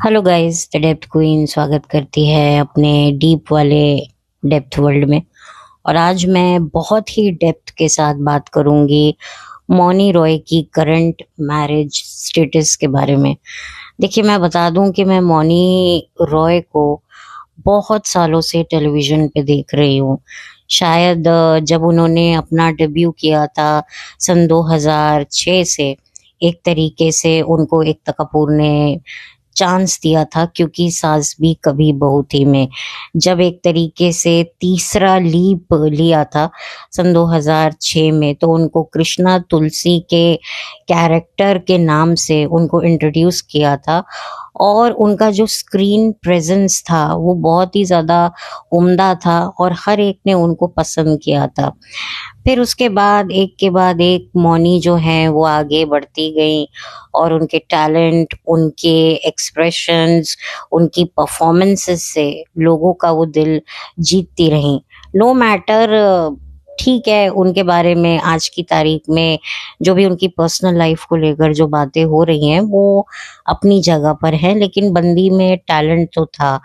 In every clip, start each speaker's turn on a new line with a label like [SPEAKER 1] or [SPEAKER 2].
[SPEAKER 1] Hello guys, the depth queen स्वागत करती है अपने डीप वाले डेप्थ वर्ल्ड में। और आज मैं बहुत ही डेप्थ के साथ बात करूंगी मौनी रॉय की करंट मैरिज स्टेटस के बारे में। देखिए, मैं बता दूं कि मैं मौनी रॉय को बहुत सालों से टेलीविजन पे देख रही हूँ। शायद जब उन्होंने अपना डेब्यू किया था सन 2006 से एक तरीके से उनको एकता कपूर ने चांस दिया था, क्योंकि सास भी कभी बहू थी में जब एक तरीके से तीसरा लीप लिया था सन 2006 में, तो उनको कृष्णा तुलसी के कैरेक्टर के नाम से उनको इंट्रोड्यूस किया था। और उनका जो स्क्रीन प्रेजेंस था वो बहुत ही ज़्यादा उम्दा था और हर एक ने उनको पसंद किया था। फिर उसके बाद एक के बाद एक मौनी जो है वो आगे बढ़ती गई और उनके टैलेंट, उनके एक्सप्रेशंस, उनकी परफॉर्मेंसेस से लोगों का वो दिल जीतती रहीं। नो मैटर, ठीक है, उनके बारे में आज की तारीख में जो भी उनकी पर्सनल लाइफ को लेकर जो बातें हो रही हैं वो अपनी जगह पर है, लेकिन बंदी में टैलेंट तो था।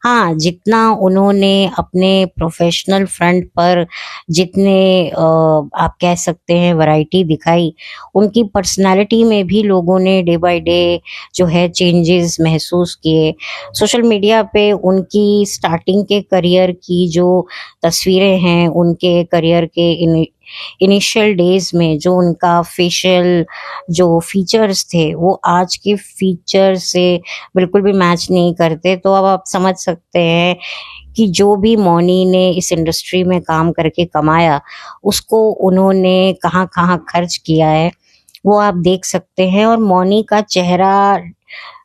[SPEAKER 1] हाँ, जितना उन्होंने अपने प्रोफेशनल फ्रंट पर जितने आप कह सकते हैं वैरायटी दिखाई, उनकी पर्सनालिटी में भी लोगों ने डे बाय डे जो है चेंजेस महसूस किए। सोशल मीडिया पे उनकी स्टार्टिंग के करियर की जो तस्वीरें हैं, उनके करियर के इनिशियल डेज में जो उनका फेशियल जो फीचर्स थे वो आज के फीचर से बिल्कुल भी मैच नहीं करते। तो अब आप समझ सकते हैं कि जो भी मौनी ने इस इंडस्ट्री में काम करके कमाया, उसको उन्होंने कहाँ-कहाँ खर्च किया है, वो आप देख सकते हैं। और मौनी का चेहरा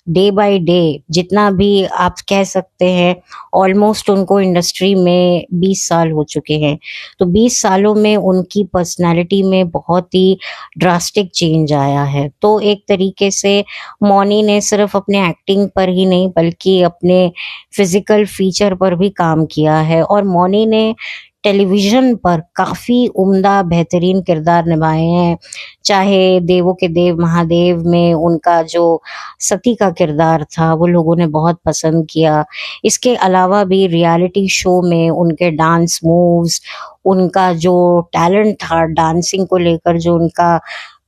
[SPEAKER 1] डे बाय डे, जितना भी आप कह सकते हैं, ऑलमोस्ट उनको इंडस्ट्री में 20 साल हो चुके हैं। तो 20 सालों में उनकी पर्सनैलिटी में बहुत ही ड्रास्टिक चेंज आया है। तो एक तरीके से मौनी ने सिर्फ अपने एक्टिंग पर ही नहीं बल्कि अपने फिजिकल फीचर पर भी काम किया है। और मौनी ने टेलीविज़न पर काफ़ी उम्दा बेहतरीन किरदार निभाए हैं। चाहे देवों के देव महादेव में उनका जो सती का किरदार था वो लोगों ने बहुत पसंद किया। इसके अलावा भी रियलिटी शो में उनके डांस मूव्स, उनका जो टैलेंट था डांसिंग को लेकर, जो उनका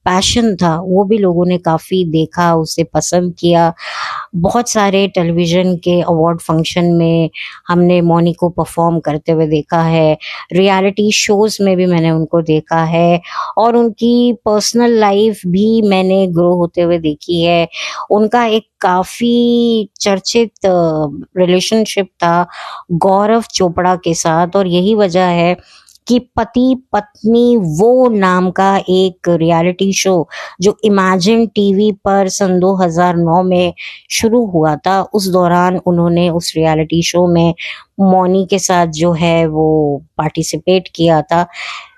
[SPEAKER 1] पैशन था, वो भी लोगों ने काफ़ी देखा, उसे पसंद किया। बहुत सारे टेलीविज़न के अवार्ड फंक्शन में हमने मौनी को परफ़ॉर्म करते हुए देखा है। रियलिटी शोज़ में भी मैंने उनको देखा है और उनकी पर्सनल लाइफ़ भी मैंने ग्रो होते हुए देखी है। उनका एक काफ़ी चर्चित रिलेशनशिप था गौरव चोपड़ा के साथ, और यही वजह है कि पति पत्नी वो नाम का एक रियलिटी शो जो इमेजिन टीवी पर सन 2009 में शुरू हुआ था, उस दौरान उन्होंने उस रियलिटी शो में मौनी के साथ जो है वो पार्टिसिपेट किया था।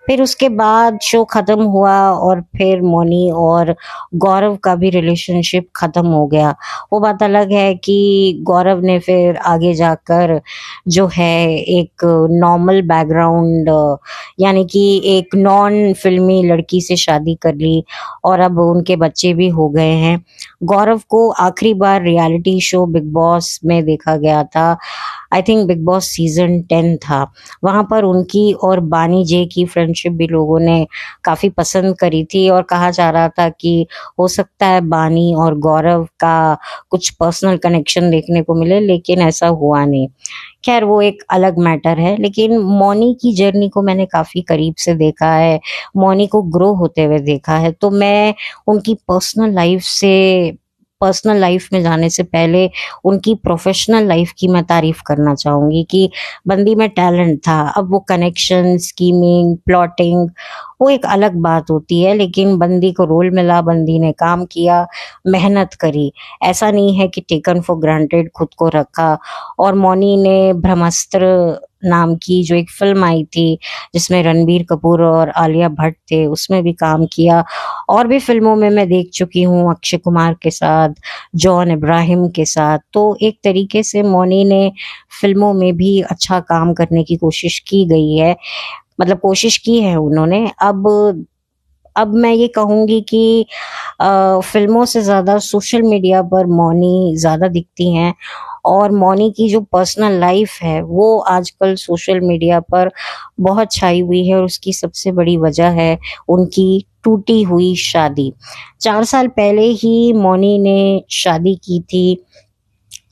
[SPEAKER 1] फिर उसके बाद शो खत्म हुआ और फिर मौनी और गौरव का भी रिलेशनशिप खत्म हो गया। वो बात अलग है कि गौरव ने फिर आगे जाकर जो है एक नॉर्मल बैकग्राउंड, यानी कि एक नॉन फ़िल्मी लड़की से शादी कर ली और अब उनके बच्चे भी हो गए हैं। गौरव को आखिरी बार रियलिटी शो बिग बॉस में देखा गया था। I think big boss season 10 था। वहाँ पर उनकी और बानी जे की फ्रेंडशिप भी लोगों ने काफ़ी पसंद करी थी और कहा जा रहा था कि हो सकता है बानी और गौरव का कुछ पर्सनल कनेक्शन देखने को मिले, लेकिन ऐसा हुआ नहीं। खैर, वो एक अलग मैटर है, लेकिन मौनी की जर्नी को मैंने काफ़ी करीब से देखा है, मौनी को ग्रो होते हुए देखा है। तो मैं उनकी पर्सनल लाइफ में जाने से पहले उनकी प्रोफेशनल लाइफ की मैं तारीफ करना चाहूँगी कि बंदी में टैलेंट था। अब वो कनेक्शन, स्कीमिंग, प्लॉटिंग, वो एक अलग बात होती है, लेकिन बंदी को रोल मिला, बंदी ने काम किया, मेहनत करी। ऐसा नहीं है कि टेकन फॉर ग्रांटेड खुद को रखा। और मौनी ने ब्रह्मास्त्र नाम की जो एक फ़िल्म आई थी, जिसमें रणबीर कपूर और आलिया भट्ट थे, उसमें भी काम किया। और भी फ़िल्मों में मैं देख चुकी हूँ अक्षय कुमार के साथ, जॉन इब्राहिम के साथ। तो एक तरीके से मौनी ने फ़िल्मों में भी अच्छा काम करने की कोशिश की गई है, मतलब कोशिश की है उन्होंने। अब अब मैं ये कहूँगी कि फिल्मों से ज़्यादा सोशल मीडिया पर मौनी ज़्यादा दिखती हैं, और मौनी की जो पर्सनल लाइफ है वो आजकल सोशल मीडिया पर बहुत छाई हुई है, और उसकी सबसे बड़ी वजह है उनकी टूटी हुई शादी। 4 साल पहले ही मौनी ने शादी की थी,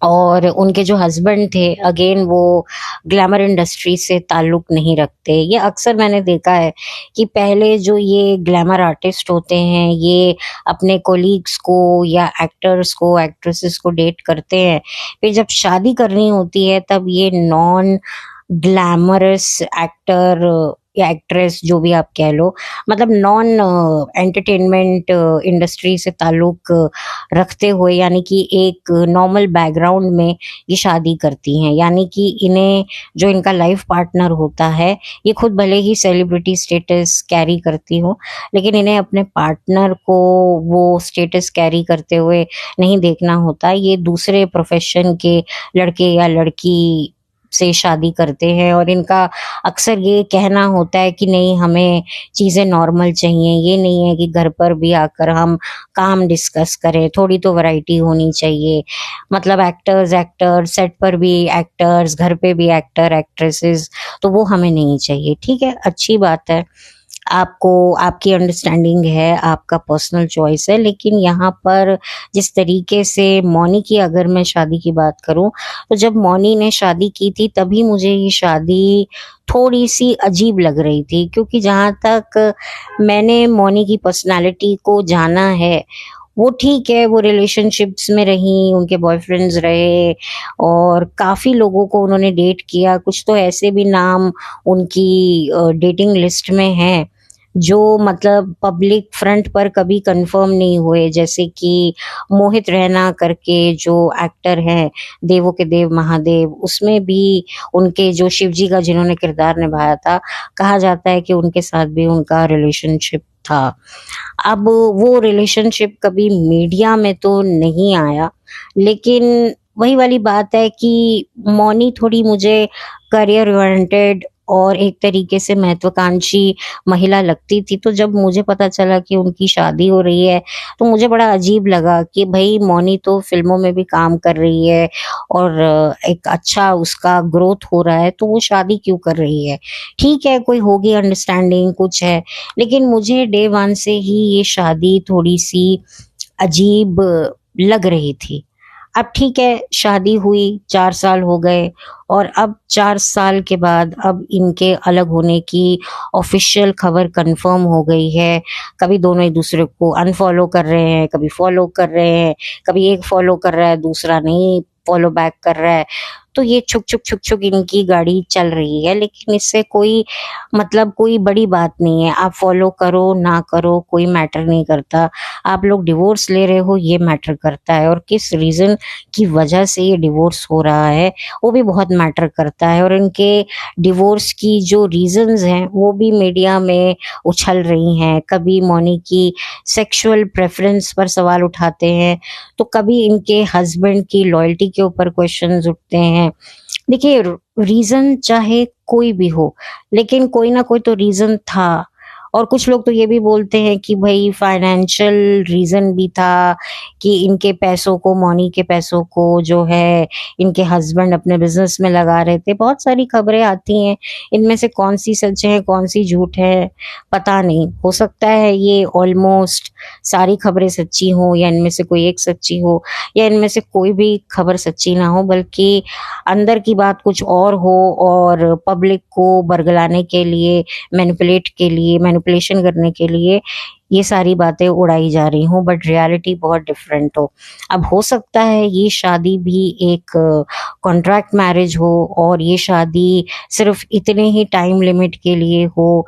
[SPEAKER 1] और उनके जो हस्बैंड थे अगेन वो ग्लैमर इंडस्ट्री से ताल्लुक नहीं रखते। ये अक्सर मैंने देखा है कि पहले जो ये ग्लैमर आर्टिस्ट होते हैं ये अपने कोलीग्स को या एक्टर्स को एक्ट्रेसेस को डेट करते हैं, फिर जब शादी करनी होती है तब ये नॉन ग्लैमरस एक्टर या एक्ट्रेस जो भी आप कह लो, मतलब नॉन एंटरटेनमेंट इंडस्ट्री से ताल्लुक रखते हुए, यानी कि एक नॉर्मल बैकग्राउंड में ये शादी करती हैं। यानी कि इन्हें जो इनका लाइफ पार्टनर होता है, ये खुद भले ही सेलिब्रिटी स्टेटस कैरी करती हो, लेकिन इन्हें अपने पार्टनर को वो स्टेटस कैरी करते हुए नहीं देखना होता। ये दूसरे प्रोफेशन के लड़के या लड़की से शादी करते हैं, और इनका अक्सर ये कहना होता है कि नहीं, हमें चीज़ें नॉर्मल चाहिए, ये नहीं है कि घर पर भी आकर हम काम डिस्कस करें, थोड़ी तो वैरायटी होनी चाहिए। मतलब एक्टर्स एक्टर, सेट पर भी एक्टर्स, घर पे भी एक्टर एक्ट्रेसेस, तो वो हमें नहीं चाहिए। ठीक है, अच्छी बात है, आपको आपकी अंडरस्टैंडिंग है, आपका पर्सनल चॉइस है, लेकिन यहाँ पर जिस तरीके से मौनी की अगर मैं शादी की बात करूँ, तो जब मौनी ने शादी की थी तभी मुझे ये शादी थोड़ी सी अजीब लग रही थी, क्योंकि जहाँ तक मैंने मौनी की पर्सनालिटी को जाना है, वो ठीक है, वो रिलेशनशिप्स में रही, उनके बॉयफ्रेंड्स रहे और काफ़ी लोगों को उन्होंने डेट किया। कुछ तो ऐसे भी नाम उनकी डेटिंग लिस्ट में हैं जो मतलब पब्लिक फ्रंट पर कभी कंफर्म नहीं हुए, जैसे कि मोहित रैना करके जो एक्टर हैं, देवों के देव महादेव, उसमें भी उनके जो शिव जी का जिन्होंने किरदार निभाया था, कहा जाता है कि उनके साथ भी उनका रिलेशनशिप था। अब वो रिलेशनशिप कभी मीडिया में तो नहीं आया, लेकिन वही वाली बात है कि मौनी थोड़ी मुझे करियर ओरिएंटेड और एक तरीके से महत्वाकांक्षी महिला लगती थी। तो जब मुझे पता चला कि उनकी शादी हो रही है, तो मुझे बड़ा अजीब लगा कि भई मौनी तो फ़िल्मों में भी काम कर रही है और एक अच्छा उसका ग्रोथ हो रहा है, तो वो शादी क्यों कर रही है? ठीक है, कोई होगी अंडरस्टैंडिंग, कुछ है, लेकिन मुझे डे 1 से ही ये शादी थोड़ी-सी अजीब लग रही थी। अब ठीक है, शादी हुई, 4 साल हो गए, और अब 4 साल के बाद अब इनके अलग होने की ऑफ़िशियल खबर कन्फ़र्म हो गई है। कभी दोनों एक दूसरे को अनफ़ॉलो कर रहे हैं, कभी फ़ॉलो कर रहे हैं, कभी एक फ़ॉलो कर रहा है, दूसरा नहीं फ़ॉलो बैक कर रहा है। तो ये छुक-छुक इनकी गाड़ी चल रही है, लेकिन इससे कोई मतलब कोई बड़ी बात नहीं है। आप फ़ॉलो करो, ना करो, कोई मैटर नहीं करता। आप लोग डिवोर्स ले रहे हो, ये मैटर करता है, और किस रीज़न की वजह से ये डिवोर्स हो रहा है, वो भी बहुत मैटर करता है। और इनके डिवोर्स की जो रीज़न्स हैं, वो भी मीडिया में उछल रही हैं। कभी मौनी की सेक्सुअल प्रेफ़रेंस पर सवाल उठाते हैं, तो कभी इनके हस्बैंड की लॉयल्टी के ऊपर क्वेश्चंस उठते हैं। देखिए, रीज़न चाहे कोई भी हो, लेकिन कोई ना कोई तो रीज़न था। और कुछ लोग तो ये भी बोलते हैं कि भई फाइनेंशियल रीज़न भी था, कि इनके पैसों को, मौनी के पैसों को जो है इनके हस्बैंड अपने बिज़नेस में लगा रहे थे। बहुत सारी खबरें आती हैं, इनमें से कौन-सी सच है, कौन-सी झूठ है, पता नहीं। हो सकता है ये ऑलमोस्ट सारी खबरें सच्ची हों, या इनमें से कोई एक सच्ची हो, या इनमें से कोई भी खबर सच्ची ना हो, बल्कि अंदर की बात कुछ और हो, और पब्लिक को बरगलाने के लिए, मैनिपुलेशन करने के लिए ये सारी बातें उड़ाई जा रही हों, बट रियलिटी बहुत डिफरेंट हो। अब हो सकता है ये शादी भी एक कॉन्ट्रैक्ट मैरिज हो, और ये शादी सिर्फ इतने ही टाइम लिमिट के लिए हो,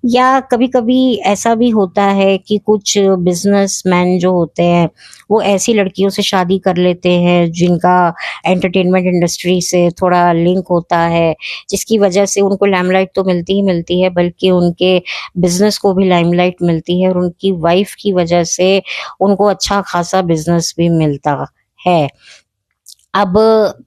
[SPEAKER 1] या कभी-कभी ऐसा भी होता है कि कुछ बिज़नेसमैन जो होते हैं, वो ऐसी लड़कियों से शादी कर लेते हैं जिनका एंटरटेनमेंट इंडस्ट्री से थोड़ा लिंक होता है, जिसकी वजह से उनको लाइमलाइट तो मिलती ही मिलती है, बल्कि उनके बिज़नेस को भी लाइमलाइट मिलती है, और उनकी वाइफ़ की वजह से उनको अच्छा खासा बिज़नेस भी मिलता है। अब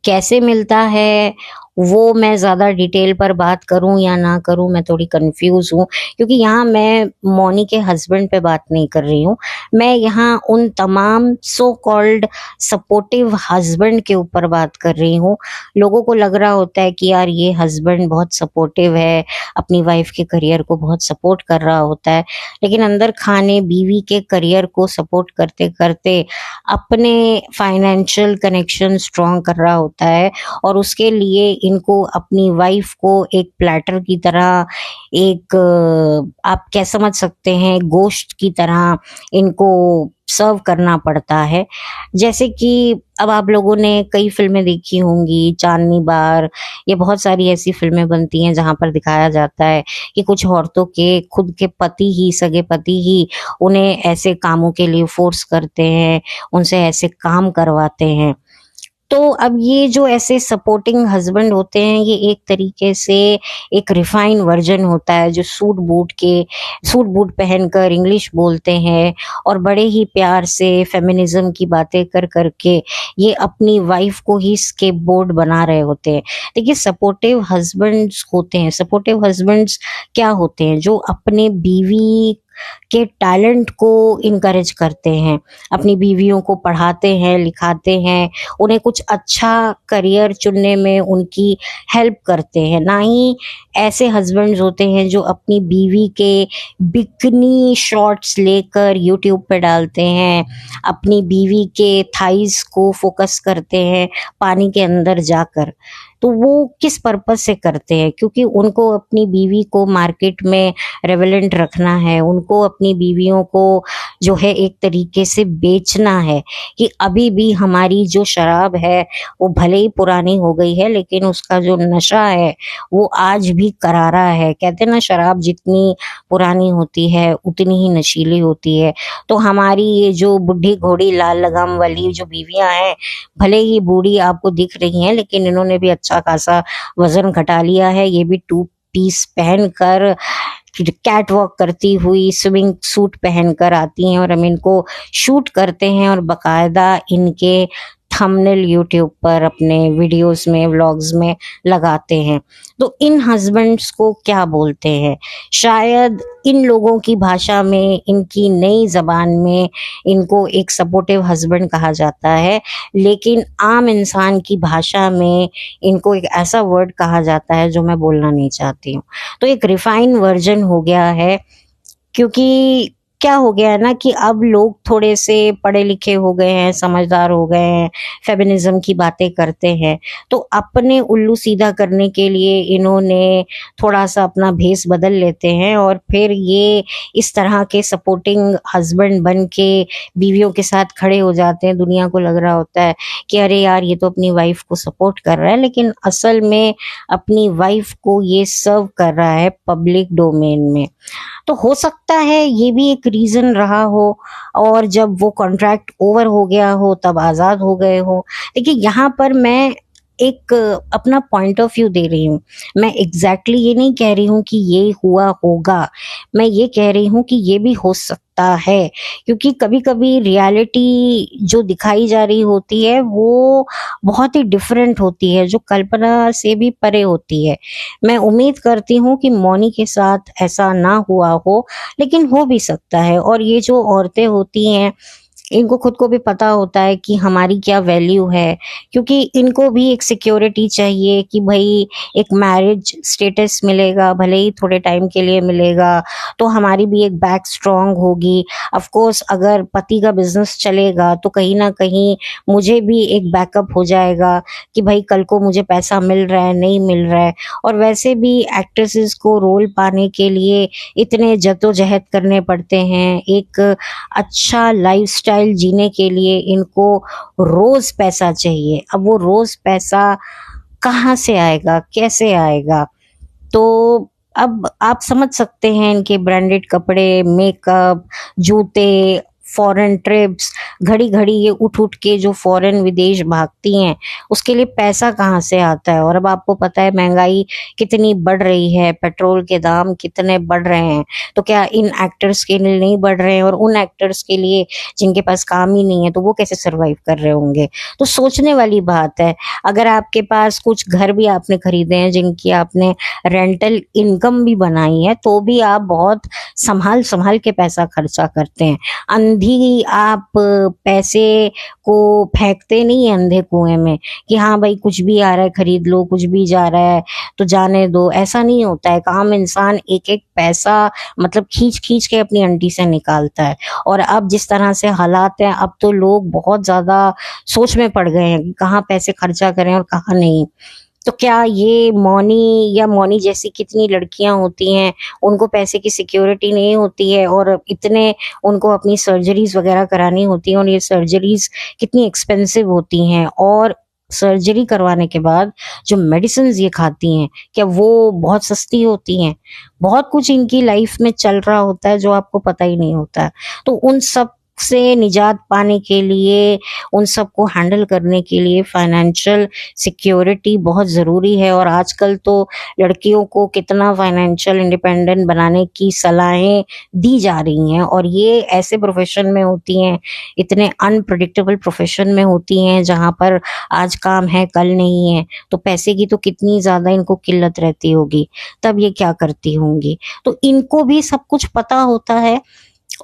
[SPEAKER 1] कैसे मिलता है, वो मैं ज़्यादा डिटेल पर बात करूँ या ना करूँ, मैं थोड़ी कंफ्यूज हूँ, क्योंकि यहाँ मैं मौनी के हस्बैंड पे बात नहीं कर रही हूँ। मैं यहाँ उन तमाम सो कॉल्ड सपोर्टिव हस्बैंड के ऊपर बात कर रही हूँ। लोगों को लग रहा होता है कि यार ये हस्बैंड बहुत सपोर्टिव है, अपनी वाइफ के करियर को बहुत सपोर्ट कर रहा होता है, लेकिन अंदर खाने बीवी के करियर को सपोर्ट करते करते अपने फाइनेंशियल कनेक्शन स्ट्रॉन्ग कर रहा होता है, और उसके लिए इनको अपनी वाइफ को एक प्लेटर की तरह, एक आप क्या समझ सकते हैं, गोश्त की तरह इनको सर्व करना पड़ता है। जैसे कि अब आप लोगों ने कई फिल्में देखी होंगी, चांदनी बार, ये बहुत सारी ऐसी फिल्में बनती हैं जहां पर दिखाया जाता है कि कुछ औरतों के खुद के पति ही, सगे पति ही उन्हें ऐसे कामों के लिए फोर्स करते हैं, उनसे ऐसे काम करवाते हैं। तो अब ये जो ऐसे सपोर्टिंग हस्बैंड होते हैं, ये एक तरीके से एक रिफाइन वर्जन होता है जो सूट बूट पहनकर इंग्लिश बोलते हैं और बड़े ही प्यार से फेमिनिज्म की बातें कर करके ये अपनी वाइफ को ही स्केपबोर्ड बना रहे होते हैं। देखिए, सपोर्टिव हस्बैंड्स होते हैं, सपोर्टिव हस्बैंड्स क्या होते हैं, जो अपने बीवी के टैलेंट को इनकरेज करते हैं, अपनी बीवियों को पढ़ाते हैं, लिखाते हैं, उन्हें कुछ अच्छा करियर चुनने में उनकी हेल्प करते हैं। ना ही ऐसे हस्बैंड्स होते हैं जो अपनी बीवी के बिकनी शॉट्स लेकर यूट्यूब पे डालते हैं, अपनी बीवी के थाइस को फोकस करते हैं पानी के अंदर जाकर। तो वो किस पर्पस से करते हैं? क्योंकि उनको अपनी बीवी को मार्केट में रेवेलेंट रखना है, उनको अपनी बीवियों को जो है एक तरीके से बेचना है कि अभी भी हमारी जो शराब है वो भले ही पुरानी हो गई है, लेकिन उसका जो नशा है वो आज भी करारा है। कहते हैं ना, शराब जितनी पुरानी होती है उतनी ही नशीली होती है। तो हमारी ये जो बुढ़ी घोड़ी लाल लगाम वाली जो बीवियां हैं, भले ही बूढ़ी आपको दिख रही हैं, लेकिन इन्होंने भी अच्छा खासा वजन घटा लिया है। ये भी टू पीस पहनकर कैट वॉक करती हुई स्विमिंग सूट पहनकर आती हैं और हम इनको शूट करते हैं और बकायदा इनके थंबनेल यूट्यूब पर अपने वीडियोस में, व्लॉग्स में लगाते हैं। तो इन हस्बैंड्स को क्या बोलते हैं? शायद इन लोगों की भाषा में, इनकी नई जबान में इनको एक सपोर्टिव हस्बैंड कहा जाता है, लेकिन आम इंसान की भाषा में इनको एक ऐसा वर्ड कहा जाता है जो मैं बोलना नहीं चाहती हूँ। तो एक रिफाइन वर्जन हो गया है, क्योंकि क्या हो गया है ना कि अब लोग थोड़े से पढ़े लिखे हो गए हैं, समझदार हो गए हैं, फेमिनिज्म की बातें करते हैं, तो अपने उल्लू सीधा करने के लिए इन्होंने थोड़ा सा अपना भेस बदल लेते हैं और फिर ये इस तरह के सपोर्टिंग हस्बैंड बन के बीवियों के साथ खड़े हो जाते हैं। दुनिया को लग रहा होता है कि अरे यार, ये तो अपनी वाइफ को सपोर्ट कर रहा है, लेकिन असल में अपनी वाइफ को ये सर्व कर रहा है पब्लिक डोमेन में। तो हो सकता है ये भी एक रीजन रहा हो, और जब वो कॉन्ट्रैक्ट ओवर हो गया हो तब आज़ाद हो गए हो। देखिए, यहाँ पर मैं एक अपना पॉइंट ऑफ व्यू दे रही हूँ। मैं एग्जैक्टली ये नहीं कह रही हूँ कि ये हुआ होगा, मैं ये कह रही हूँ कि ये भी हो सकता है, क्योंकि कभी कभी रियलिटी जो दिखाई जा रही होती है वो बहुत ही डिफरेंट होती है, जो कल्पना से भी परे होती है। मैं उम्मीद करती हूँ कि मौनी के साथ ऐसा ना हुआ हो, लेकिन हो भी सकता है। और ये जो औरतें होती हैं, इनको खुद को भी पता होता है कि हमारी क्या वैल्यू है, क्योंकि इनको भी एक सिक्योरिटी चाहिए कि भाई एक मैरिज स्टेटस मिलेगा, भले ही थोड़े टाइम के लिए मिलेगा, तो हमारी भी एक बैक स्ट्रांग होगी। ऑफ कोर्स अगर पति का बिजनेस चलेगा तो कहीं ना कहीं मुझे भी एक बैकअप हो जाएगा कि भाई कल को मुझे पैसा मिल रहा है, नहीं मिल रहा है। और वैसे भी एक्ट्रेसेस को रोल पाने के लिए इतने जद्दोजहद करने पड़ते हैं, एक अच्छा लाइफस्टाइल जीने के लिए इनको रोज पैसा चाहिए। अब वो रोज पैसा कहाँ से आएगा, कैसे आएगा? तो अब आप समझ सकते हैं, इनके ब्रांडेड कपड़े, मेकअप, जूते, फॉरेन ट्रिप्स, घड़ी घड़ी ये उठ उठ के जो फॉरेन विदेश भागती हैं, उसके लिए पैसा कहाँ से आता है। और अब आपको पता है महंगाई कितनी बढ़ रही है, पेट्रोल के दाम कितने बढ़ रहे हैं, तो क्या इन एक्टर्स के लिए नहीं बढ़ रहे हैं? और उन एक्टर्स के लिए जिनके पास काम ही नहीं है, तो वो कैसे सरवाइव कर रहे होंगे? तो सोचने वाली बात है। अगर आपके पास कुछ घर भी आपने खरीदे हैं जिनकी आपने रेंटल इनकम भी बनाई है, तो भी आप बहुत संभाल संभाल के पैसा खर्चा करते हैं। अंधी आप पैसे को फेंकते नहीं है अंधे कुएं में कि हाँ भाई कुछ भी आ रहा है खरीद लो, कुछ भी जा रहा है तो जाने दो। ऐसा नहीं होता है। काम इंसान एक एक पैसा मतलब खींच खींच के अपनी अंटी से निकालता है। और अब जिस तरह से हालात हैं, अब तो लोग बहुत ज्यादा सोच में पड़ गए हैं कि कहाँ पैसे खर्चा करें और कहाँ नहीं। तो क्या ये मौनी या मौनी जैसी कितनी लड़कियां होती हैं, उनको पैसे की सिक्योरिटी नहीं होती है और इतने उनको अपनी सर्जरीज वगैरह करानी होती हैं, और ये सर्जरीज कितनी एक्सपेंसिव होती हैं। और सर्जरी करवाने के बाद जो मेडिसिन ये खाती हैं, क्या वो बहुत सस्ती होती हैं? बहुत कुछ इनकी लाइफ में चल रहा होता है जो आपको पता ही नहीं होता है। तो उन सब से निजात पाने के लिए, उन सबको हैंडल करने के लिए फाइनेंशियल सिक्योरिटी बहुत ज़रूरी है। और आजकल तो लड़कियों को कितना फाइनेंशियल इंडिपेंडेंट बनाने की सलाहें दी जा रही हैं, और ये ऐसे प्रोफेशन में होती हैं, इतने अनप्रिडिक्टेबल प्रोफेशन में होती हैं जहाँ पर आज काम है कल नहीं है। तो पैसे की तो कितनी ज़्यादा इनको किल्लत रहती होगी, तब ये क्या करती होंगी। तो इनको भी सब कुछ पता होता है।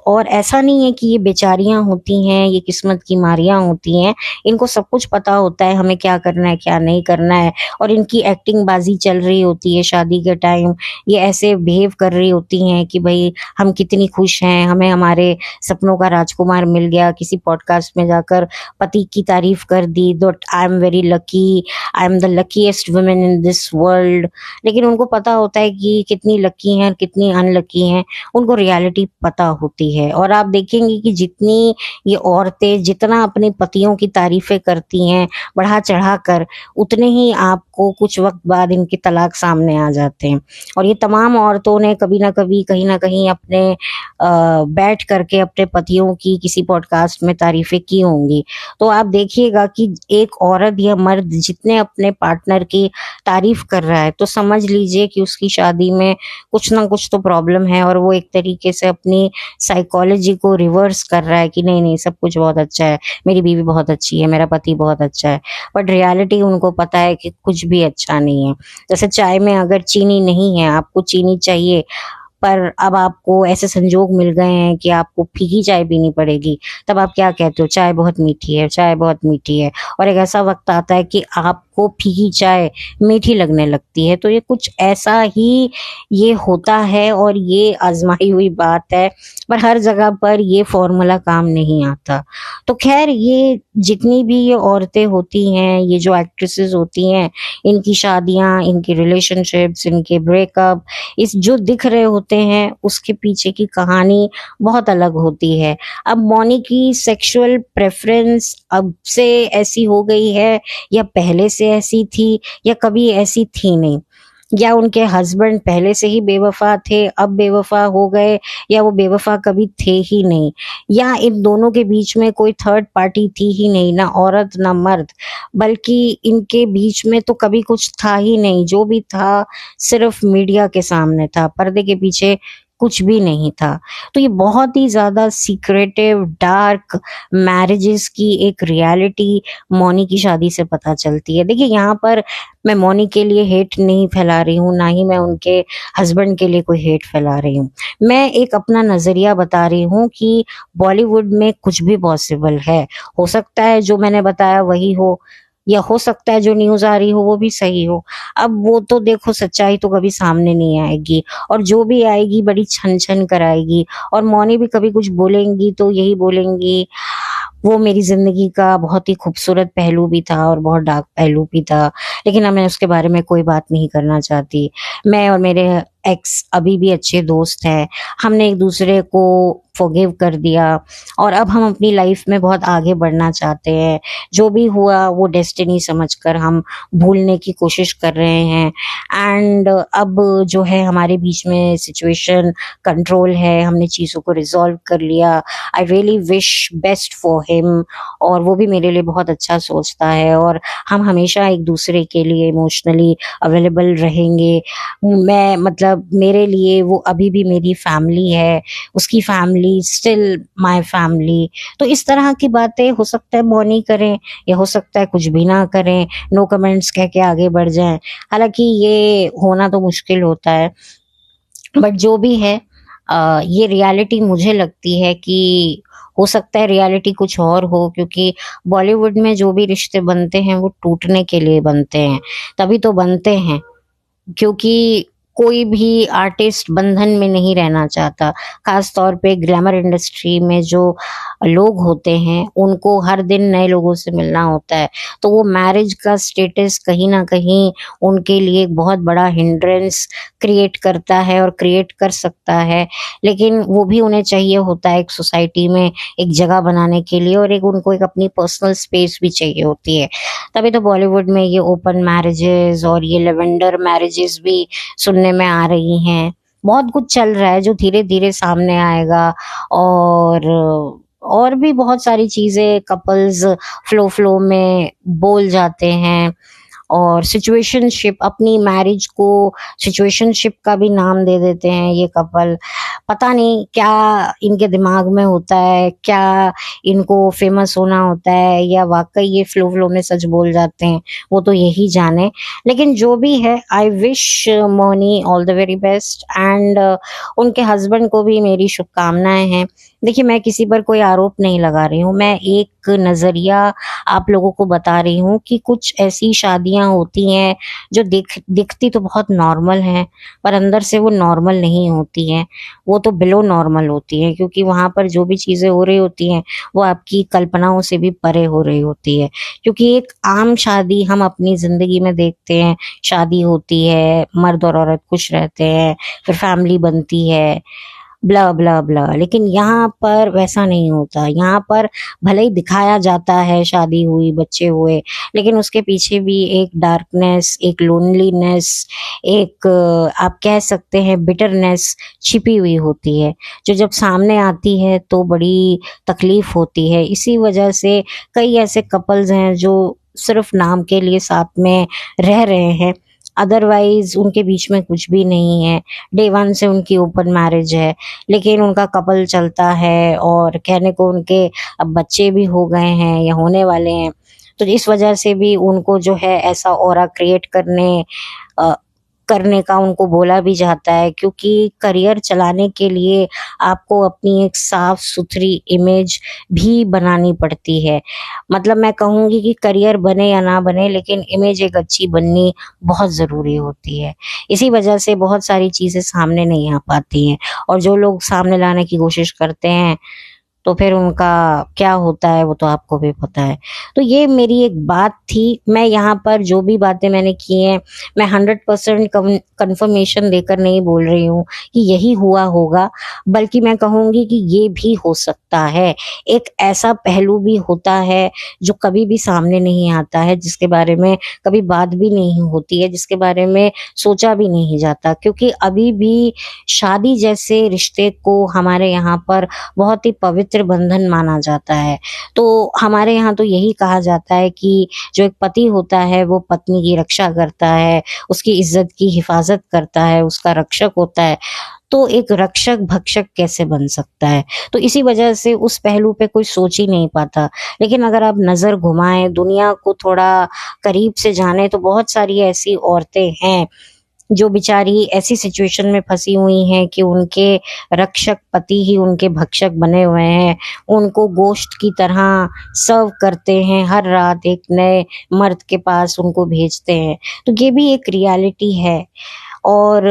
[SPEAKER 1] और ऐसा नहीं है कि ये बेचारियां होती हैं, ये किस्मत की मारियां होती हैं। इनको सब कुछ पता होता है हमें क्या करना है क्या नहीं करना है। और इनकी एक्टिंग बाजी चल रही होती है शादी के टाइम। ये ऐसे बिहेव कर रही होती हैं कि भाई हम कितनी खुश हैं, हमें हमारे सपनों का राजकुमार मिल गया। किसी पॉडकास्ट में जाकर पति की तारीफ कर दी, that I am very lucky, I am the luckiest women in this world. लेकिन उनको पता होता है कि कितनी लकी हैं कितनी अनलकी हैं। उनको रियलिटी पता होती है। और आप देखेंगे कि जितनी ये औरतें जितना अपने पतियों की तारीफें करती हैं बढ़ा चढ़ा कर, उतने ही आपको कुछ वक्त बाद इनके तलाक सामने आ जाते हैं। और ये तमाम औरतों ने कभी ना कभी कहीं ना कहीं अपने बैठ करके अपने पतियों की किसी पॉडकास्ट में तारीफें की होंगी। तो आप देखिएगा कि एक औरत या मर्द जितने अपने पार्टनर की तारीफ कर रहा है, तो समझ लीजिए कि उसकी शादी में कुछ ना कुछ तो प्रॉब्लम है। और वो एक तरीके से अपनी साइकोलॉजी को रिवर्स कर रहा है कि नहीं नहीं सब कुछ बहुत अच्छा है, मेरी बीवी बहुत अच्छी है, मेरा पति बहुत अच्छा है। बट रियलिटी उनको पता है कि कुछ भी अच्छा नहीं है। जैसे चाय में अगर चीनी नहीं है, आपको चीनी चाहिए, पर अब आपको ऐसे संजोग मिल गए हैं कि आपको फीकी चाय पीनी पड़ेगी, तब आप क्या कहते हो? चाय बहुत मीठी है, चाय बहुत मीठी है। और एक ऐसा वक्त आता है कि आपको फीकी चाय मीठी लगने लगती है। तो ये कुछ ऐसा ही ये होता है, और ये आजमाई हुई बात है। पर हर जगह पर ये फॉर्मूला काम नहीं आता। तो खैर, ये जितनी भी ये औरतें होती हैं, ये जो एक्ट्रेसेस होती हैं, इनकी शादियां, इनकी रिलेशनशिप्स, इनके ब्रेकअप, इस जो दिख रहे होते हैं उसके पीछे की कहानी बहुत अलग होती है। अब मौनी की सेक्सुअल प्रेफरेंस अब से ऐसी हो गई है, या पहले से ऐसी थी, या कभी ऐसी थी नहीं, या उनके हस्बैंड पहले से ही बेवफा थे अब बेवफा हो गए, या वो बेवफा कभी थे ही नहीं, या इन दोनों के बीच में कोई थर्ड पार्टी थी ही नहीं, ना औरत ना मर्द, बल्कि इनके बीच में तो कभी कुछ था ही नहीं। जो भी था सिर्फ मीडिया के सामने था, पर्दे के पीछे कुछ भी नहीं था। तो ये बहुत ही ज्यादा सीक्रेटिव डार्क मैरिजेस की एक रियलिटी मौनी की शादी से पता चलती है। देखिए, यहाँ पर मैं मौनी के लिए हेट नहीं फैला रही हूँ, ना ही मैं उनके हस्बैंड के लिए कोई हेट फैला रही हूँ। मैं एक अपना नजरिया बता रही हूँ कि बॉलीवुड में कुछ भी पॉसिबल है। हो सकता है जो मैंने बताया वही हो, या हो सकता है जो न्यूज आ रही हो वो भी सही हो। अब वो तो देखो, सच्चाई तो कभी सामने नहीं आएगी, और जो भी आएगी बड़ी छन छन कराएगी। और मौनी भी कभी कुछ बोलेंगी तो यही बोलेंगी, वो मेरी जिंदगी का बहुत ही खूबसूरत पहलू भी था और बहुत डार्क पहलू भी था, लेकिन अब मैं उसके बारे में कोई बात नहीं करना चाहती। मैं और मेरे एक्स अभी भी अच्छे दोस्त हैं। हमने एक दूसरे को फॉरगिव कर दिया और अब हम अपनी लाइफ में बहुत आगे बढ़ना चाहते हैं। जो भी हुआ वो डेस्टिनी समझकर हम भूलने की कोशिश कर रहे हैं। एंड अब जो है हमारे बीच में सिचुएशन कंट्रोल है, हमने चीज़ों को रिजॉल्व कर लिया। I really wish best for him, और वो भी मेरे लिए बहुत अच्छा सोचता है और हम हमेशा एक दूसरे के लिए इमोशनली अवेलेबल रहेंगे। मैं मतलब मेरे लिए वो अभी भी मेरी फैमिली है, उसकी फैमिली स्टिल माय फैमिली। तो इस तरह की बातें हो सकता है मौनी करें या हो सकता है कुछ भी ना करें, नो कमेंट्स कह के आगे बढ़ जाएं। हालांकि ये होना तो मुश्किल होता है, बट जो भी है ये रियलिटी मुझे लगती है कि हो सकता है रियलिटी कुछ और हो, क्योंकि बॉलीवुड में जो भी रिश्ते बनते हैं वो टूटने के लिए बनते हैं, तभी तो बनते हैं। क्योंकि कोई भी आर्टिस्ट बंधन में नहीं रहना चाहता। खास तौर पे ग्लैमर इंडस्ट्री में जो लोग होते हैं उनको हर दिन नए लोगों से मिलना होता है, तो वो मैरिज का स्टेटस कहीं ना कहीं उनके लिए एक बहुत बड़ा हिंड्रेंस क्रिएट करता है और क्रिएट कर सकता है। लेकिन वो भी उन्हें चाहिए होता है एक सोसाइटी में एक जगह बनाने के लिए, और एक उनको एक अपनी पर्सनल स्पेस भी चाहिए होती है। तभी तो बॉलीवुड में ये ओपन मैरिजेस और ये लेवेंडर मैरिजेस भी सुनने में आ रही हैं। बहुत कुछ चल रहा है जो धीरे धीरे सामने आएगा, और भी बहुत सारी चीजें कपल्स फ्लो फ्लो में बोल जाते हैं। और सिचुएशनशिप, अपनी मैरिज को सिचुएशनशिप का भी नाम दे देते हैं ये कपल। पता नहीं क्या इनके दिमाग में होता है, क्या इनको फेमस होना होता है या वाकई ये फ्लो फ्लो में सच बोल जाते हैं, वो तो यही जाने। लेकिन जो भी है, I wish Mouni all the very best, and उनके हस्बैंड को भी मेरी शुभकामनाएं हैं। देखिए, मैं किसी पर कोई आरोप नहीं लगा रही हूँ, मैं एक नजरिया आप लोगों को बता रही हूँ कि कुछ ऐसी शादियां होती हैं जो दिखती तो बहुत नॉर्मल हैं, पर अंदर से वो नॉर्मल नहीं होती हैं। वो तो बिलो नॉर्मल होती हैं, क्योंकि वहां पर जो भी चीजें हो रही होती हैं वो आपकी कल्पनाओं से भी परे हो रही होती है। क्योंकि एक आम शादी हम अपनी जिंदगी में देखते हैं, शादी होती है, मर्द और औरत खुश रहते हैं, फिर फैमिली बनती है, ब्ला ब्ला ब्ला। लेकिन यहाँ पर वैसा नहीं होता। यहाँ पर भले ही दिखाया जाता है शादी हुई, बच्चे हुए, लेकिन उसके पीछे भी एक डार्कनेस, एक लोनलीनेस, एक आप कह सकते हैं बिटरनेस छिपी हुई होती है, जो जब सामने आती है तो बड़ी तकलीफ होती है। इसी वजह से कई ऐसे कपल्स हैं जो सिर्फ नाम के लिए साथ में रह रहे हैं, अदरवाइज उनके बीच में कुछ भी नहीं है। डे वन से उनकी ओपन मैरिज है, लेकिन उनका कपल चलता है और कहने को उनके अब बच्चे भी हो गए हैं या होने वाले हैं। तो इस वजह से भी उनको जो है ऐसा ऑरा क्रिएट अ, करने का उनको बोला भी जाता है, क्योंकि करियर चलाने के लिए आपको अपनी एक साफ सुथरी इमेज भी बनानी पड़ती है। मतलब मैं कहूँगी कि करियर बने या ना बने, लेकिन इमेज एक अच्छी बननी बहुत ज़रूरी होती है। इसी वजह से बहुत सारी चीज़ें सामने नहीं आ पाती हैं, और जो लोग सामने लाने की कोशिश करते हैं तो फिर उनका क्या होता है वो तो आपको भी पता है। तो ये मेरी एक बात थी। मैं यहाँ पर जो भी बातें मैंने की हैं, मैं 100% कंफर्मेशन देकर नहीं बोल रही हूँ कि यही हुआ होगा, बल्कि मैं कहूँगी कि ये भी हो सकता है। एक ऐसा पहलू भी होता है जो कभी भी सामने नहीं आता है, जिसके बारे में कभी बात भी नहीं होती है, जिसके बारे में सोचा भी नहीं जाता, क्योंकि अभी भी शादी जैसे रिश्ते को हमारे यहाँ पर बहुत ही पवित्र बंधन माना जाता है। तो हमारे यहाँ तो यही कहा जाता है कि जो एक पति होता है वो पत्नी की रक्षा करता है, उसकी इज्जत की हिफाजत करता है, उसका रक्षक होता है। तो एक रक्षक भक्षक कैसे बन सकता है? तो इसी वजह से उस पहलू पे कोई सोच ही नहीं पाता। लेकिन अगर आप नजर घुमाएं, दुनिया को थोड़ा करीब से जाने, तो बहुत सारी ऐसी औरतें हैं जो बेचारी ऐसी सिचुएशन में फंसी हुई हैं कि उनके रक्षक पति ही उनके भक्षक बने हुए हैं, उनको गोश्त की तरह सर्व करते हैं, हर रात एक नए मर्द के पास उनको भेजते हैं। तो ये भी एक रियलिटी है। और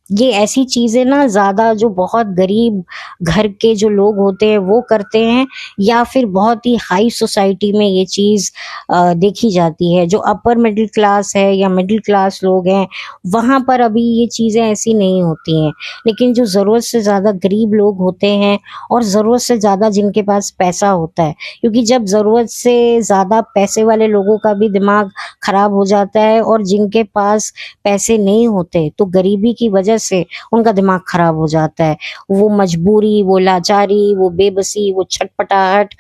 [SPEAKER 1] ये ऐसी चीजें ना ज्यादा जो बहुत गरीब घर के जो लोग होते हैं वो करते हैं, या फिर बहुत ही हाई सोसाइटी में ये चीज देखी जाती है। जो अपर मिडिल क्लास है या मिडिल क्लास लोग हैं वहां पर अभी ये चीजें ऐसी नहीं होती हैं। लेकिन जो जरूरत से ज्यादा गरीब लोग होते हैं और जरूरत से ज्यादा जिनके पास पैसा होता है, क्योंकि जब जरूरत से ज्यादा पैसे वाले लोगों का भी दिमाग खराब हो जाता है, और जिनके पास पैसे नहीं होते तो गरीबी की वजह से उनका दिमाग खराब हो जाता है। वो मजबूरी, वो लाचारी, वो बेबसी, वो छटपटाहट,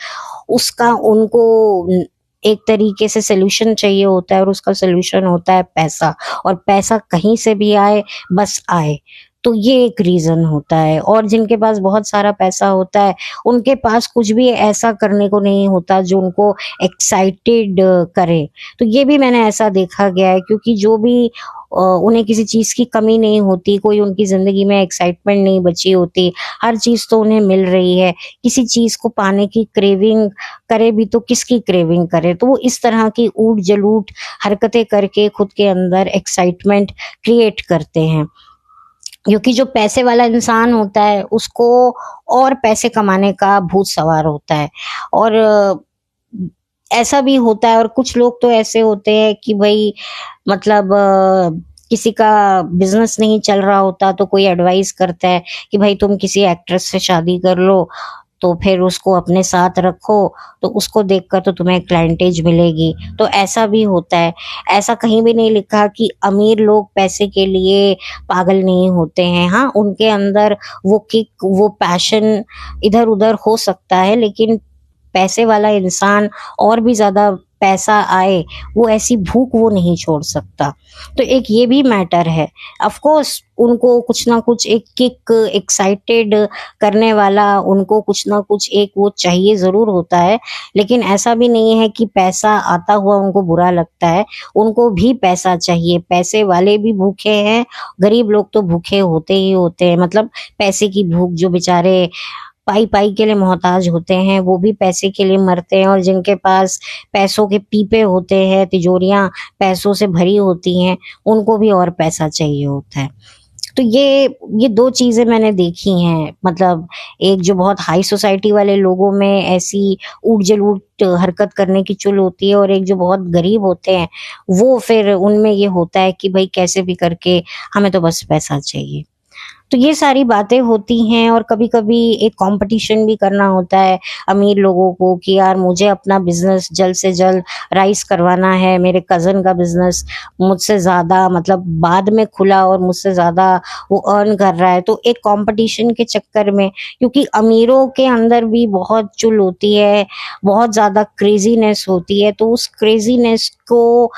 [SPEAKER 1] उसका उनको एक तरीके से सोल्यूशन चाहिए होता है, और उसका सोल्यूशन होता है पैसा। और पैसा कहीं से भी आए, बस आए। तो ये एक रीजन होता है। और जिनके पास बहुत सारा पैसा होता है उनके पास कुछ भी ऐसा करने को नहीं होता जो उनको एक्साइटेड करे। तो ये भी मैंने ऐसा देखा गया है, क्योंकि जो भी उन्हें किसी चीज की कमी नहीं होती, कोई उनकी जिंदगी में एक्साइटमेंट नहीं बची होती, हर चीज तो उन्हें मिल रही है। किसी चीज को पाने की क्रेविंग करे भी तो किसकी क्रेविंग करे, तो वो इस तरह की ऊट जलूट हरकतें करके खुद के अंदर एक्साइटमेंट क्रिएट करते हैं। क्योंकि जो पैसे वाला इंसान होता है उसको और पैसे कमाने का भूत सवार होता है। और ऐसा भी होता है, और कुछ लोग तो ऐसे होते हैं कि भाई मतलब किसी का बिजनेस नहीं चल रहा होता तो कोई एडवाइस करता है कि भाई तुम किसी एक्ट्रेस से शादी कर लो, तो फिर उसको अपने साथ रखो, तो उसको देखकर तो तुम्हें क्लाइंटेज मिलेगी। तो ऐसा भी होता है। ऐसा कहीं भी नहीं लिखा कि अमीर लोग पैसे के लिए पागल नहीं होते हैं। हाँ, उनके अंदर वो किक, वो पैशन इधर उधर हो सकता है, लेकिन पैसे वाला इंसान और भी ज्यादा पैसा आए, वो ऐसी भूख वो नहीं छोड़ सकता। तो एक ये भी मैटर है। ऑफ कोर्स उनको कुछ ना कुछ एक किक, एक्साइटेड करने वाला, उनको कुछ ना कुछ एक वो चाहिए जरूर होता है। लेकिन ऐसा भी नहीं है कि पैसा आता हुआ उनको बुरा लगता है। उनको भी पैसा चाहिए। पैसे वाले भी भूखे हैं, गरीब लोग तो भूखे होते ही होते हैं। मतलब पैसे की भूख, जो बेचारे पाई पाई के लिए मोहताज होते हैं वो भी पैसे के लिए मरते हैं। और जिनके पास पैसों के पीपे होते हैं, तिजोरियां पैसों से भरी होती हैं, उनको भी और पैसा चाहिए होता है। तो ये दो चीजें मैंने देखी हैं। मतलब एक जो बहुत हाई सोसाइटी वाले लोगों में ऐसी ऊट जलूट हरकत करने की चुल होती है, और एक जो बहुत गरीब होते हैं वो फिर उनमें ये होता है कि भाई कैसे भी करके हमें तो बस पैसा चाहिए। तो ये सारी बातें होती हैं। और कभी कभी एक कंपटीशन भी करना होता है अमीर लोगों को कि यार मुझे अपना बिजनेस जल्द से जल्द राइज करवाना है, मेरे कजन का बिजनेस मुझसे ज्यादा मतलब बाद में खुला और मुझसे ज्यादा वो अर्न कर रहा है। तो एक कंपटीशन के चक्कर में, क्योंकि अमीरों के अंदर भी बहुत चुल होती है, बहुत ज्यादा क्रेजीनेस होती है, तो उस क्रेजीनेस को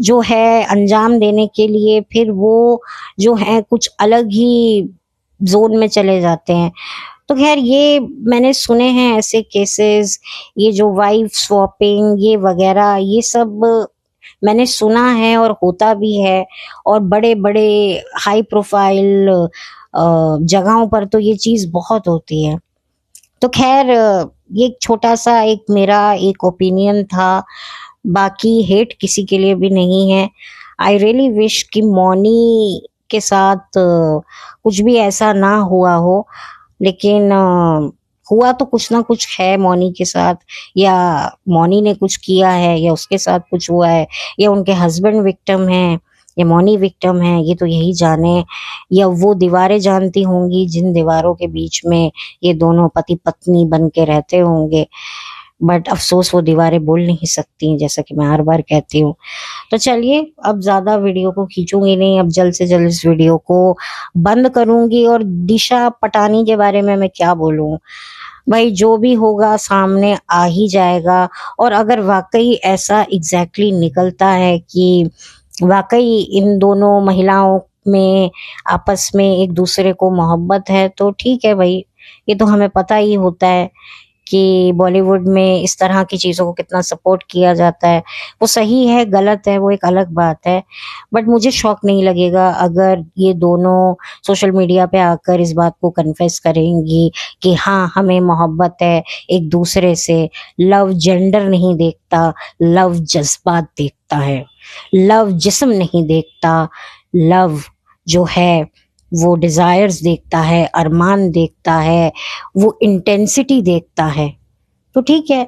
[SPEAKER 1] जो है अंजाम देने के लिए फिर वो जो है कुछ अलग ही जोन में चले जाते हैं। तो खैर ये मैंने सुने हैं ऐसे केसेस, ये जो वाइफ स्वैपिंग ये वगैरह ये सब मैंने सुना है और होता भी है। और बड़े बड़े हाई प्रोफाइल जगहों पर तो ये चीज बहुत होती है। तो खैर ये एक छोटा सा एक मेरा एक ओपिनियन था। बाकी हेट किसी के लिए भी नहीं है। आई रियली विश कि मौनी के साथ कुछ भी ऐसा ना हुआ हो। लेकिन हुआ तो कुछ ना कुछ है मौनी के साथ, या मौनी ने कुछ किया है, या उसके साथ कुछ हुआ है, या उनके हस्बैंड विक्टिम है, या मौनी विक्टिम है, ये तो यही जाने। या वो दीवारें जानती होंगी जिन दीवारों के बीच में ये दोनों पति पत्नी बन के रहते होंगे। बट अफसोस वो दीवारें बोल नहीं सकती, जैसा कि मैं हर बार कहती हूँ। तो चलिए अब ज्यादा वीडियो को खींचूंगी नहीं, अब जल्द से जल्द इस वीडियो को बंद करूंगी। और दिशा पटानी के बारे में मैं क्या बोलूं, भाई जो भी होगा सामने आ ही जाएगा। और अगर वाकई ऐसा एग्जैक्टली निकलता है कि वाकई इन दोनों महिलाओं में आपस में एक दूसरे को मोहब्बत है, तो ठीक है भाई। ये तो हमें पता ही होता है कि बॉलीवुड में इस तरह की चीजों को कितना सपोर्ट किया जाता है। वो सही है गलत है वो एक अलग बात है। बट मुझे शौक नहीं लगेगा अगर ये दोनों सोशल मीडिया पे आकर इस बात को कन्फेस करेंगी कि हाँ हमें मोहब्बत है एक दूसरे से। लव जेंडर नहीं देखता, लव जज्बात देखता है। लव जिस्म नहीं देखता, लव जो है वो डिजायर्स देखता है, अरमान देखता है, वो इंटेंसिटी देखता है। तो ठीक है,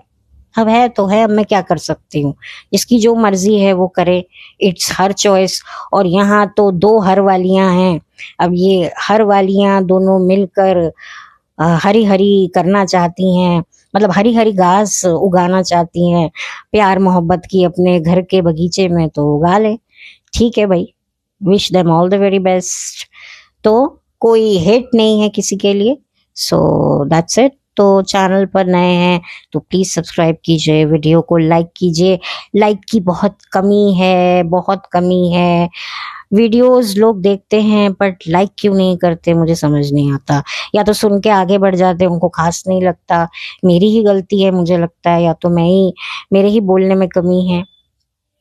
[SPEAKER 1] अब है तो है, अब मैं क्या कर सकती हूँ। जिसकी जो मर्जी है वो करे, इट्स हर चॉइस। और यहाँ तो दो हर वालियां हैं। अब ये हर वालियां दोनों मिलकर हरी हरी करना चाहती हैं, मतलब हरी हरी घास उगाना चाहती हैं प्यार मोहब्बत की अपने घर के बगीचे में, तो उगा ले। ठीक है भाई, wish them all the very best. तो कोई हेट नहीं है किसी के लिए। So that's it. तो चैनल पर नए हैं तो प्लीज सब्सक्राइब कीजिए, वीडियो को लाइक कीजिए। लाइक की बहुत कमी है, बहुत कमी है। वीडियोस लोग देखते हैं बट लाइक क्यों नहीं करते मुझे समझ नहीं आता। या तो सुन के आगे बढ़ जाते, उनको खास नहीं लगता। मेरी ही गलती है मुझे लगता है, या तो मेरे ही बोलने में कमी है,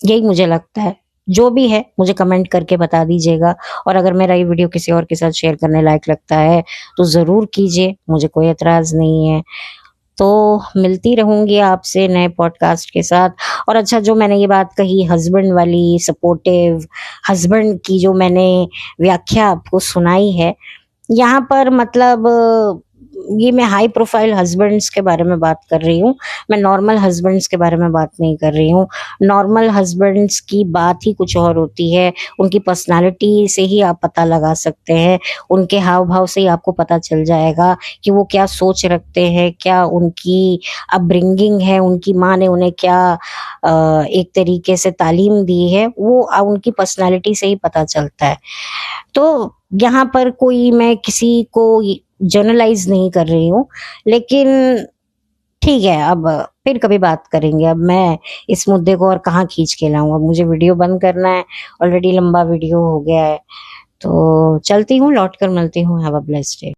[SPEAKER 1] यही मुझे लगता है। जो भी है मुझे कमेंट करके बता दीजिएगा। और अगर मेरा ये वीडियो किसी और के साथ शेयर करने लायक लगता है तो ज़रूर कीजिए, मुझे कोई एतराज़ नहीं है। तो मिलती रहूंगी आपसे नए पॉडकास्ट के साथ। और अच्छा, जो मैंने ये बात कही हस्बैंड वाली, सपोर्टिव हस्बैंड की जो मैंने व्याख्या आपको सुनाई है, यहाँ पर मतलब ये मैं हाई प्रोफाइल हस्बैंड्स के बारे में बात कर रही हूँ। मैं नॉर्मल हस्बैंड्स के बारे में बात नहीं कर रही हूँ। नॉर्मल हस्बैंड्स की बात ही कुछ और होती है। उनकी पर्सनालिटी से ही आप पता लगा सकते हैं, उनके हाव भाव से ही आपको पता चल जाएगा कि वो क्या सोच रखते हैं, क्या उनकी अपब्रिंगिंग है, उनकी माँ ने उन्हें क्या एक तरीके से तालीम दी है, वो उनकी पर्सनालिटी से ही पता चलता है। तो यहाँ पर कोई मैं किसी को जनरलाइज नहीं कर रही हूँ, लेकिन ठीक है, अब फिर कभी बात करेंगे। अब मैं इस मुद्दे को और कहाँ खींच के लाऊं, अब मुझे वीडियो बंद करना है, ऑलरेडी लंबा वीडियो हो गया है। तो चलती हूँ, लौट कर मिलती हूँ। Have a blessed day.